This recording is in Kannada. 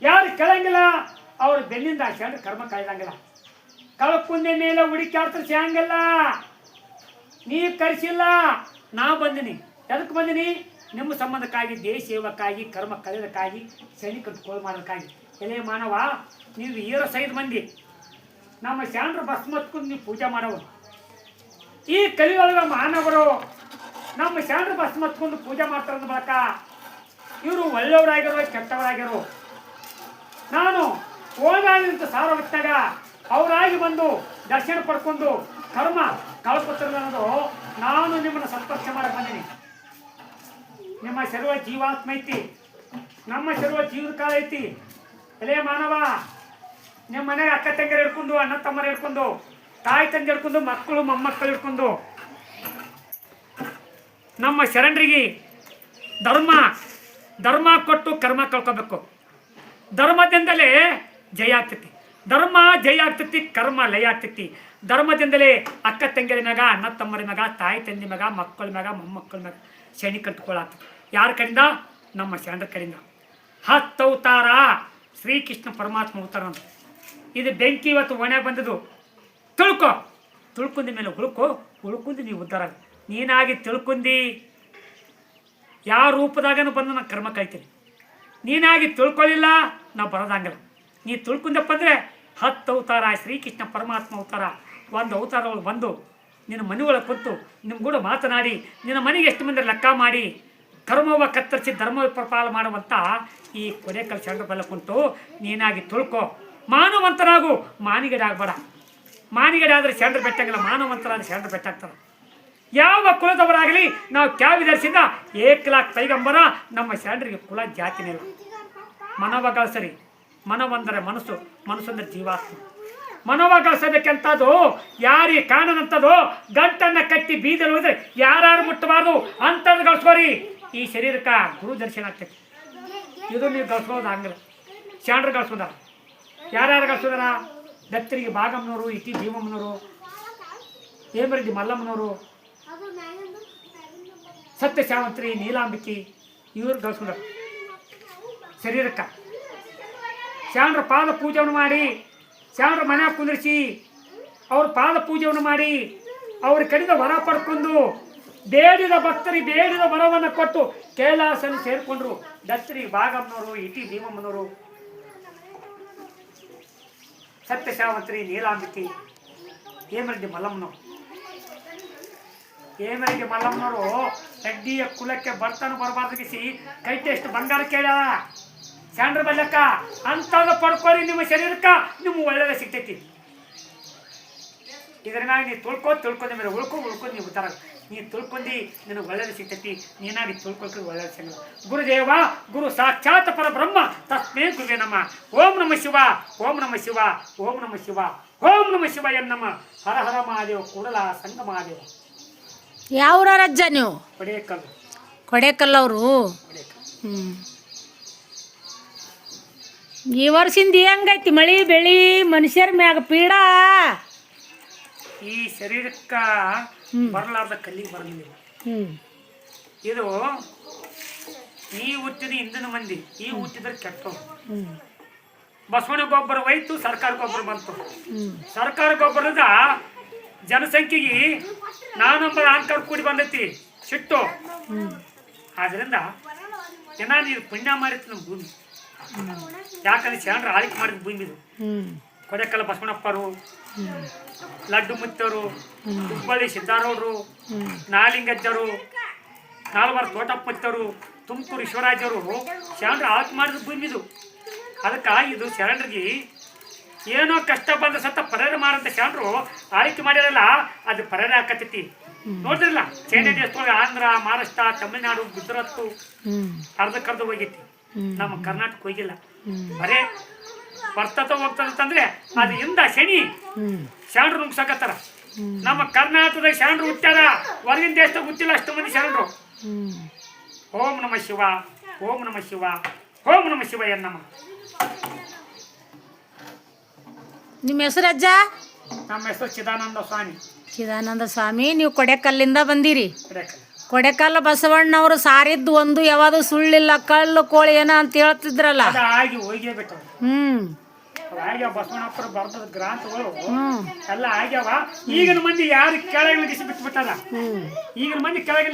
ಯಾರು ಕೇಳಂಗಿಲ್ಲ ಅವ್ರ ಬೆನ್ನಿಂದ ಹಾಕ್ಯಂಡ್ರೆ ಕರ್ಮ ಕಳೆದಂಗಿಲ್ಲ. ಕಳ್ಕುಂದೆ ಮೇಲೆ ಹುಡುಕ್ಯಾಡ್ತಾರೆ ಸ್ಯಾಂಗಲ್ಲ. ನೀ ಕರೆಸಿಲ್ಲ, ನಾ ಬಂದಿನಿ. ಎದಕ್ಕೆ ಬಂದಿನಿ? ನಿಮ್ಮ ಸಂಬಂಧಕ್ಕಾಗಿ, ದೇಶ ಸೇವಕ್ಕಾಗಿ, ಕರ್ಮ ಕಳೆದಕ್ಕಾಗಿ, ಶನಿ ಕಟ್ಕೊಳ್ಳಿ ಮಾಡೋದಕ್ಕಾಗಿ. ಎಲೆ ಮಾನವ, ನೀವು ಏರೋ ಸೈದ್ ಮಂದಿ ನಮ್ಮ ಶಾಂಡ್ರ ಭಸ್ಮತ್ಕೊಂಡು ನೀವು ಪೂಜೆ ಮಾಡವು. ಈ ಕಲಿಯೊಳಗ ಮಾನವರು ನಮ್ಮ ಶಾಂಡ್ರ ಭಸ್ಮತ್ಕೊಂಡು ಪೂಜೆ ಮಾಡ್ತಾರಂದ ಬಳಕ ಇವರು ಒಳ್ಳೆಯವರಾಗಿರೋ ಕೆಟ್ಟವರಾಗಿರೋ. ನಾನು ಹೋಗಾಗಿಂತ ಸಾರ ಹೊತ್ತಾಗ ಅವರಾಗಿ ಬಂದು ದರ್ಶನ ಪಡ್ಕೊಂಡು ಕರ್ಮ ಕಳ್ಕೊತಿರೋದು ಅನ್ನೋದು ನಾನು ನಿಮ್ಮನ್ನು ಸಂಪರ್ಕ ಮಾಡಕ್ಕೆ ಬಂದೀನಿ. ನಿಮ್ಮ ಸರ್ವ ಜೀವಾತ್ಮ ಐತಿ, ನಮ್ಮ ಸರ್ವ ಜೀವದ ಕಾಲ ಐತಿ. ಎಲೆ ಮಾನವ, ನಿಮ್ಮ ಮನೆಗೆ ಅಕ್ಕ ತಂಗಿಯರು ಹಿಡ್ಕೊಂಡು, ಅಣ್ಣ ತಮ್ಮರು ಹಿಡ್ಕೊಂಡು, ತಾಯಿ ತಂದೆ ಹಿಡ್ಕೊಂಡು, ಮಕ್ಕಳು ಮೊಮ್ಮಕ್ಕಳು ಹಿಡ್ಕೊಂಡು ನಮ್ಮ ಶರಣರಿಗೆ ಧರ್ಮ ಕೊಟ್ಟು ಕರ್ಮ ಕಳ್ಕೋಬೇಕು. ಧರ್ಮದಿಂದಲೇ ಜಯ ಆಗ್ತೈತಿ. ಧರ್ಮ ಜಯ ಆಗ್ತೈತಿ, ಕರ್ಮ ಲಯ ಆಗ್ತೈತಿ. ಧರ್ಮದಿಂದಲೇ ಅಕ್ಕ ತಂಗಿಯರ ಮ್ಯಾಗ, ಅಣ್ಣ ತಮ್ಮರ ಮ್ಯಾಗ, ತಾಯಿ ತಂದೆ ಮ್ಯಾಗ, ಮಕ್ಕಳ ಮ್ಯಾಗ, ಮೊಮ್ಮಕ್ಕಳ ಮ್ಯಾಗ ಶನಿ ಕಟ್ಕೊಳ್ಳಾಗ್ತದೆ. ಯಾರ ಕಡೆಯಿಂದ? ನಮ್ಮ ಶರಣರ ಕಡೆಯಿಂದ. 10 ಅವತಾರ ಶ್ರೀಕೃಷ್ಣ ಪರಮಾತ್ಮ ಅವತಾರ ಅಂತ. ಇದು ಬೆಂಕಿ ಇವತ್ತು ಒಣೆ ಬಂದದು. ತಿಳ್ಕೊಂಡ ಮೇಲೆ ಉಳ್ಕೊಂಡಿ ನೀವು ಉದ್ಧಾರ. ನೀನಾಗಿ ತಿಳ್ಕೊಂಡಿ ಯಾವ ರೂಪದಾಗನು ಬಂದು ನಾನು ಕರ್ಮ ಕಳಿತೀನಿ. ನೀನಾಗಿ ತಿಳ್ಕೊಳ್ಳಿಲ್ಲ, ನಾವು ಬರೋದಂಗಿಲ್ಲ. ನೀ ತಿಳ್ಕೊಂಡಪ್ಪ ಅಂದರೆ 10 ಅವತಾರ ಶ್ರೀಕೃಷ್ಣ ಪರಮಾತ್ಮ ಅವತಾರ, ಒಂದು ಅವತಾರಗಳು ಬಂದು ನಿನ್ನ ಮನೆ ಒಳಗೆ ಕೂತು ನಿಮ್ಮ ಕೂಡ ಮಾತನಾಡಿ ನಿನ್ನ ಮನೆಗೆ ಎಷ್ಟು ಮಂದಿ ಲೆಕ್ಕ ಮಾಡಿ ಕರ್ಮವ ಕತ್ತರಿಸಿ ಧರ್ಮ ಪ್ರಪಾಲ ಮಾಡುವಂಥ ಈ ಕೊನೆಕಲ್ ಶರಣರ ಬಲ್ಲ ಕುಂತು ನೀನಾಗಿ ತಿಳ್ಕೊ. ಮಾನವಂತರಾಗು, ಮಾನಿಗಡೆ ಆಗಬೇಡ. ಮಾನಿಗಡೆ ಆದರೆ ಶರಣರು ಬೆಟ್ಟಾಗಿಲ್ಲ, ಮಾನವಂತರಾದ್ರೆ ಶರಣರು ಬೆಟ್ಟಾಗ್ತಾರೆ. ಯಾವ ಕುಲದವರಾಗಲಿ ನಾವು ಕ್ಯಾವಿದರ್ಶಿಂದ 1 ಲಾಖ ಪೈಗಂಬರ ನಮ್ಮ ಶರಣರಿಗೆ ಕುಲ ಜಾತಿನೇ ಇಲ್ಲ. ಮನವ ಗಳಿಸರಿ. ಮನವಂದರೆ ಮನಸ್ಸು, ಮನಸ್ಸು ಅಂದರೆ ಜೀವಾತ್ಮ. ಮನವ ಗಳಿಸಬೇಕಂತದ್ದು ಯಾರಿಗೆ ಕಾಣದಂಥದ್ದು ಗಂಟನ್ನು ಕಟ್ಟಿ ಬೀದಲ್ಲಿ ಹೋದ್ರೆ ಯಾರು ಮುಟ್ಟಬಾರ್ದು ಅಂಥದ್ದು ಗಳಿಸ್ಕೋರಿ. ಈ ಶರೀರಕ್ಕೆ ಗುರು ದರ್ಶನ ಆಗ್ತೈತಿ. ಇದು ನೀವು ಗಳಿಸ್ಬೋದು ಹಂಗಿಲ್ಲ. ಶರಣರು ಗಳಿಸೋದಾರ. ಯಾರ್ಯಾರು ಗಳಿಸೋದಾರ? ದತ್ತರಿಗೆ ಭಾಗಮ್ಮನವರು, ಇಟಿ ಭೀಮಮ್ಮನವರು, ಹೇಮರೆಡ್ಡಿ ಮಲ್ಲಮ್ಮನವರು, ಸತ್ಯಶಾವಂತ್ರಿ, ನೀಲಾಂಬಿಕೆ, ಇವ್ರು ಗಳಿಸೋದಾರ ಶರೀರಕ್ಕೆ. ಶರಣರ ಪಾದ ಪೂಜೆಯನ್ನು ಮಾಡಿ, ಶರಣರ ಮನೆ ಕುಂದಿರಿಸಿ ಅವ್ರ ಪಾದ ಪೂಜೆಯನ್ನು ಮಾಡಿ ಅವ್ರ ಕಡೆದ ವರ ಪಡ್ಕೊಂಡು ಬೇಡಿದ ಭಕ್ತರಿಗೆ ಬೇಡಿದ ವರವನ್ನು ಕೊಟ್ಟು ಕೈಲಾಸನ ಸೇರಿಕೊಂಡ್ರು. ದತ್ತರಿಗೆ ಭಾಗಮ್ಮನವರು, ಇಟಿ ಭೀಮಮ್ಮನವರು, ಸತ್ಯಶಾವಂತ್ರಿ, ನೀಲಾಂಬಿಕೆ, ಹೇಮರೆಡ್ಡಿ ಮಲ್ಲಮ್ಮನವರು. ಹೇಮರೆಡ್ಡಿ ಮಲ್ಲಮ್ಮನವರು ಹೆಡ್ಡಿಯ ಕುಲಕ್ಕೆ ಬರ್ತಾನು ಬರಬಾರ್ದಿಸಿ ಕೈತೆ ಎಷ್ಟು ಬಂಗಾರ ಕೇಳ ಶರಣರ ಬಲ್ಲಕ್ಕ ಅಂಥದ್ದು ಪಡ್ಕೋರಿ. ನಿಮ್ಮ ಶರೀರಕ್ಕೆ ನಿಮ್ಮ ಒಳ್ಳೆಯದ ಸಿಗ್ತೈತಿ. ಇದರ ಮ್ಯಾಗ ನೀ ತಿಳ್ಕೊಂಡ ಮೇಲೆ ಉಳ್ಕೊಂಡು ನೀವು ಉತ್ತರ. ನೀ ತಿಳ್ಕೊಂಡು ನಿನಗೆ ಒಳ್ಳೆಯದು ಸಿಗ್ತೈತಿ. ನೀನಾಗಿ ತಿಳ್ಕೊಳ್ಕೊಂಡು ಒಳ್ಳೆಯದು ಸಿಗಲ್ಲ. ಗುರುದೇವ ಗುರು ಸಾಕ್ಷಾತ್ ಪರಬ್ರಹ್ಮ ತಸ್ಮೇ ಗುರುವೇ ನಮ. ಓಂ ನಮ ಶಿವ, ಓಂ ನಮ ಶಿವ, ಓಂ ನಮ ಶಿವ, ಓಂ ನಮ ಶಿವ ಎನ್ನಮ್ಮ. ಹರ ಹರ ಮಹಾದೇವ, ಕೂಡಲ ಸಂಗ ಮಹಾದೇವ. ಯಾವ ರಜ್ಜ ನೀವು? ಕೊಡೇಕಲ್ಲವರು. ಈ ವರ್ಷದಿಂದ ಹೆಂಗೈತಿ ಮಳಿ ಬೆಳಿ ಮನುಷ್ಯರ ಮ್ಯಾಗ ಪೀಡ? ಈ ಶರೀರಕ್ಕ ಬರಲಾರ್ದ ಕಲ್ಲಿಗೆ ಬರಲಿಲ್ಲ. ಇದು ಈ ಹುಟ್ಟಿದ ಹಿಂದಿನ ಮಂದಿ, ಈ ಹುಟ್ಟಿದ್ರೆ ಕೆಟ್ಟವು. ಬಸವನ ಗೊಬ್ಬರ ಹೋಯ್ತು, ಸರ್ಕಾರ ಗೊಬ್ಬರ ಬಂತು. ಸರ್ಕಾರ ಗೊಬ್ಬರದ ಜನಸಂಖ್ಯೆಗೆ ನಾನೊಬ್ಬರ ಆಂಕರ್ ಕೂಡಿ ಬಂದೈತಿ ಸಿಟ್ಟು. ಆದ್ರಿಂದ ಜನ ನೀರು ಪುಣ್ಯ ಮಾಡಿತ್ತು ನಮ್ಮ ಭೂಮಿ. ಯಾಕಂದ್ರೆ ಶರಣರು ಆಳ್ಕೆ ಮಾಡಿದ ಭೂಮಿ ಇದು. ಕೊಡೆಕಲ್ಲ ಬಸವಣ್ಣಪ್ಪರು, ಲಡ್ಡು ಮುತ್ತವರು, ಹುಬ್ಬಳ್ಳಿ ಸಿದ್ದಾರೌಡರು, ನಾಲಿಂಗಜ್ಜರು, ನಾಲ್ವರು ತೋಟಪ್ಪ ಮುತ್ತವರು, ತುಮಕೂರು ಈಶ್ವರಾಜರು ಶರಣರು ಆಳ್ಕೆ ಮಾಡಿದ ಭೂಮಿ ಇದು. ಅದಕ್ಕೆ ಇದು ಶರಣರಿಗೆ ಏನೋ ಕಷ್ಟ ಬಂದ ಸತ್ತ ಪರಿಹಾರ ಮಾಡಂತ ಶರಣರು ಆಳ್ಕೆ ಮಾಡಿರಲ್ಲ, ಅದು ಪರಿಹಾರ ಆಕತೈತಿ. ನೋಡಿದ್ರಲ್ಲ ಚೈನಾ ದೇಶದೊಳಗೆ ಆಂಧ್ರ, ಮಹಾರಾಷ್ಟ್ರ, ತಮಿಳುನಾಡು, ಗುಜರಾತ್ ಅರ್ಧಕ್ಕರ್ಧ ಹೋಗೈತಿ. ನಮ್ಮ ಕರ್ನಾಟಕ ಹೋಗಿಲ್ಲ. ಬರೇ ಬರ್ತತ ಹೋಗ್ತದಂತಂದ್ರೆ ಅದು ಇಂದ ಶನಿ ಶರಣರು ನುಗ್ಸಕತ್ತಾರ. ನಮ್ಮ ಕರ್ನಾಟಕದಾಗ ಶರಣರು ಹುಟ್ಟ್ಯಾರ, ಹೊರಗಿನ ದೇಶದಾಗ ಹುಟ್ಟಿಲ್ಲ ಅಷ್ಟು ಮಂದಿ ಶರಣರು. ಓಂ ನಮ ಶಿವ, ಓಂ ನಮ ಶಿವ, ಓಂ ನಮ ಶಿವ ಎನ್ನಮ್ಮ. ನಿಮ್ಮ ಹೆಸರು ಅಜ್ಜ? ನಮ್ಮ ಹೆಸರು ಚಿದಾನಂದ ಸ್ವಾಮಿ. ಚಿದಾನಂದ ಸ್ವಾಮಿ. ನೀವು ಕೊಡೆಕಲ್ಲಿಂದ ಬಂದಿರಿ? ಕೊಡೆಕಲ್. ಕೊಡೆಕಲ್ಲ ಬಸವಣ್ಣವ್ರು ಸಾರಿದ್ದು ಒಂದು ಯಾವುದು ಸುಳ್ಳಿಲ್ಲ ಕಳ್ಳು ಕೋಳಿ ಏನ ಅಂತ ಹೇಳ್ತಿದ್ರಲ್ಲ. ಅದ ಆಗಿ ಹೋಗ್ಯಬಿಟ್ಟವು. ಆಗ್ಯಾವ ಬಸವಣ್ಣಪ್ಪರು ಬರೆದ ಗ್ರಂಥಗಳು ಎಲ್ಲ ಆಗ್ಯಾವ. ಈಗಿನ ಮಂದಿ ಯಾರು ಕೆಳಗೆ ಬಿಟ್ಬಿಟ್ಟಾರ. ಈಗಿನ ಮಂದಿ ಕೆಳಗೆ